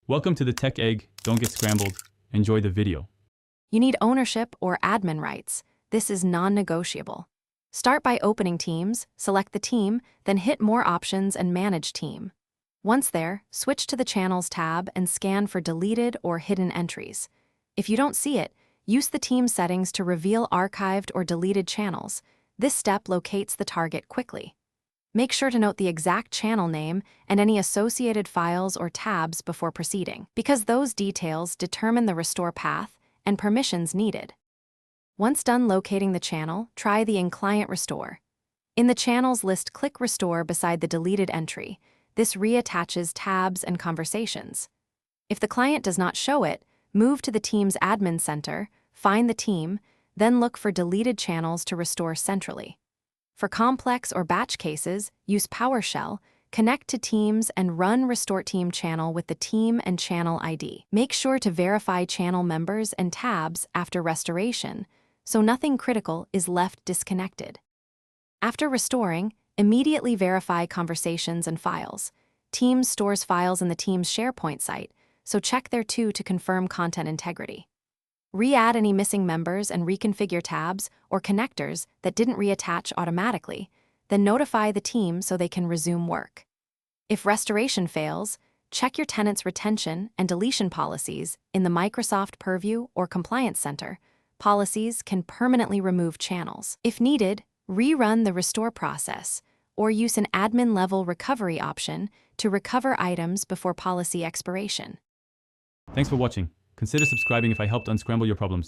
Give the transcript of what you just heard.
Welcome to the Tech Egg. Don't get scrambled. Enjoy the video. You need ownership or admin rights. This is non-negotiable. Start by opening Teams, select the team, then hit More Options and Manage Team. Once there, switch to the Channels tab and scan for deleted or hidden entries. If you don't see it, use the team settings to reveal archived or deleted channels. This step locates the target quickly. Make sure to note the exact channel name and any associated files or tabs before proceeding, because those details determine the restore path and permissions needed. Once done locating the channel, try the In-Client Restore. In the Channels list, click Restore beside the deleted entry. This reattaches tabs and conversations. If the client does not show it, move to the team's admin center, find the team, then look for deleted channels to restore centrally. For complex or batch cases, use PowerShell, connect to Teams and run Restore Team channel with the team and channel ID. Make sure to verify channel members and tabs after restoration, so nothing critical is left disconnected. After restoring, immediately verify conversations and files. Teams stores files in the team's SharePoint site, so check there too to confirm content integrity. Re-add any missing members and reconfigure tabs or connectors that didn't reattach automatically, then notify the team so they can resume work. If restoration fails, check your tenant's retention and deletion policies in the Microsoft Purview or Compliance Center. Policies can permanently remove channels. If needed, rerun the restore process or use an admin-level recovery option to recover items before policy expiration. Thanks for watching. Consider subscribing if I helped unscramble your problems.